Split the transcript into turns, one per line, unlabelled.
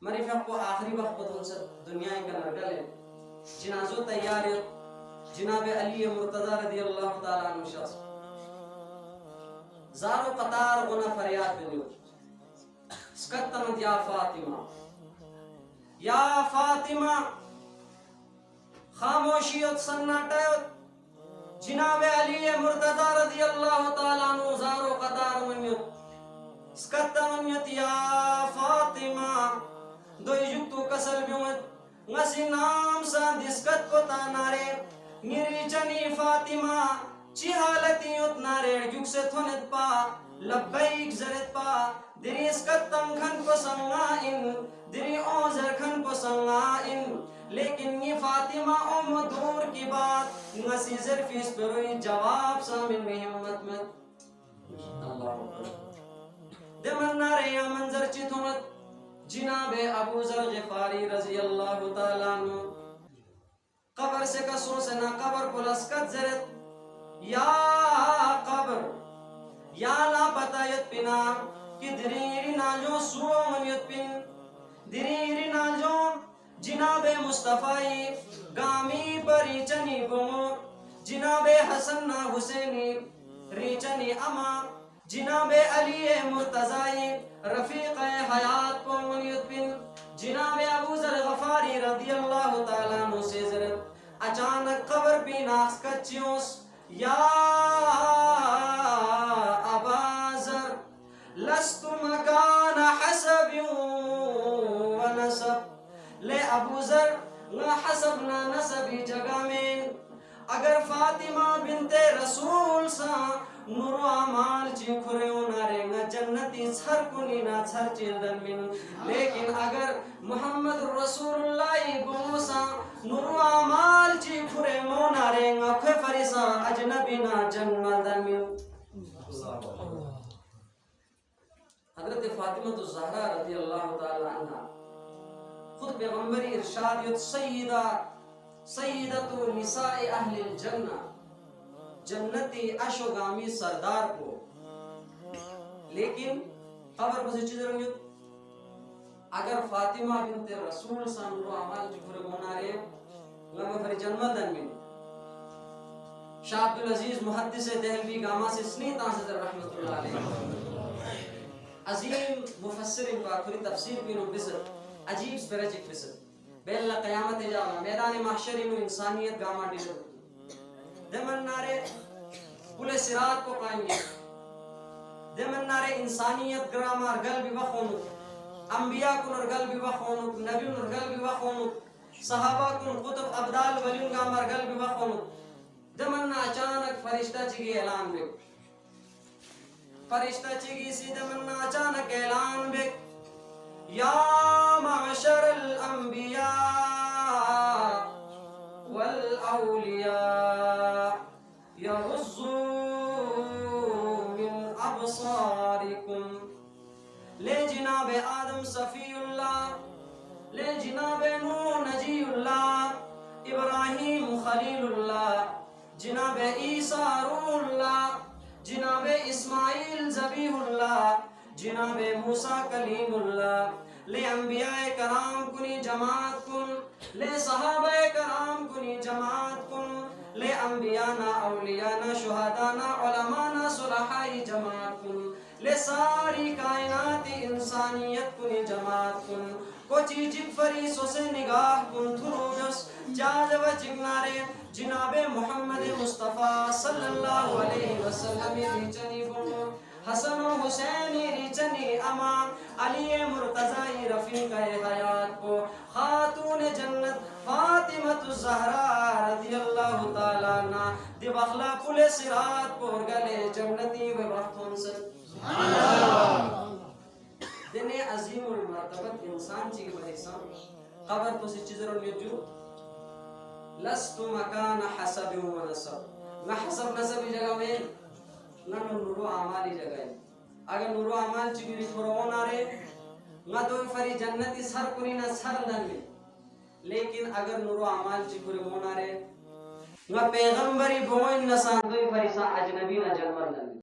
مری فق کو آخری وقت بدون سے دنیا کا نرگل ہے جنازو تیار ہے جناب علی مرتضی رضی اللہ تعالیٰ عنہ شخص زارو قطار غنا فریاد بنیو سکتمت یا فاطمہ خاموشیت سناٹیت جناب علی مرتضی رضی اللہ تعالیٰ عنہ زارو قطار منیت سکتمت یا فاطمہ دوی جکتو کسل بیومت نسی نام سا دسکت کو تانارے نیری چنی فاطمہ چی حالتی اتنارے جک سے تھونت پا لبیک زرت پا دری اسکتم کھن کو سنگائن دری اوزر کھن کو سنگائن لیکن یہ فاطمہ ام دور کی بات نسی ظرفیس پر ہوئی جواب سامن میں ہمت مت اللہ دمن نارے یا منظر چی تھونت جناب ابو ذر غفاری رضی اللہ تعالیٰ عنہ قبر سے کسوں سے نہ قبر کو لسکت زرت یا قبر یا لا بتایت پنا کہ دریری ناجو سو منیت پن دریری ناجو جناب مصطفی گامی پر ریچنی بمو جناب حسن حسینی ریچنی اما جناب علی مرتضی رفیق حیات کو منیت بن جناب ابو ذر غفاری رضی اللہ تعالیٰ عنہ سے زرت اچانک قبر پی ناخ کچیوس یا ابا ذر لست مکان حسب و نسب لے ابو ذر نہ حسب نہ نسبی جگہ میں اگر فاطمہ بنت رسول سا نور و عمال چی کھریو نارے نہ جنتی چھر کنی نہ چھر چلدن من لیکن اگر محمد رسول اللہ بوسا نور و عمال چی کھریو نارے نہ کھے فریسا اجنبی نہ جنمدن من حضرت فاطمہ الزہرا رضی اللہ تعالی عنہ خود پیغمبری ارشاد یت سیدت نساء اہل الجنہ جنتی اشوگامی سردار کو لیکن خبر بسی چیز رنگی اگر فاطمہ بنت رسول سان رو عمال جفر گونارے گاما فری جنمت دنگی شاہ عبدالعزیز محدث دہلوی گاما سے سنی تانسد رحمت اللہ علیہ عظیم مفسر ان کو آخری تفسیر کی نو بسر عجیب سپرجک بسر بیل قیامت جانا میدان محشری نو انسانیت گاما ڈیلر دمن نارے پولے سرات کو قائم گئے دمن نارے انسانیت گرامار گل بھی وخونت انبیاء کن ارگل بھی وخونت نبی ارگل بھی وخونت صحابہ کن قطب عبدال ولیون گامار گل بھی وخونت دمن اچانک فرشتہ چگی اعلان بے فرشتہ چگی سی دمن اچانک اعلان بے یا معشر الانبیاء والاولیاء یغضوا من ابصارکم لے جناب آدم صفی اللہ لے جناب نوح نجی اللہ ابراہیم خلیل اللہ جناب عیسیٰ روح اللہ جناب اسماعیل ذبیح اللہ جناب موسیٰ کلیم اللہ لے انبیاء کرام کنی جماعت کن لے صحابہ کرام کنی جماعت کن لے انبیاءنا اولیاءنا شہدانا علماءنا صلحائی جماعت کن لے ساری کائنات انسانیت کنی جماعت کن کوچی جب فریسوں سے نگاہ کن تھروجس جاجب چگنارے جناب محمد مصطفیٰ صلی اللہ علیہ وسلم ریچنی بنو حسن و حسینی ریچنی امام علی مرتضی رفیق حیات کو خاتون جنت فاطمہ الزہرا رضی اللہ تعالیٰ عنہ دی بخلا پل صراط پر گلے جنتی و وقتون سے دن عظیم المرتبت انسان چی کے بحثان خبر تو سی چیزر میں جو لست مکان حسب و نصب نہ حسب نصب جگہ میں نہ نورو عمالی جگہ ہے اگر نورو عمال چی بھی فرعون آرے نہ تو فری جنتی سر کنی نہ سر دن میں لیکن اگر نورو عمال چی فرعون آرے نہ پیغمبری بوئن نہ ساندوی فری سا اجنبی نہ جنمر دن میں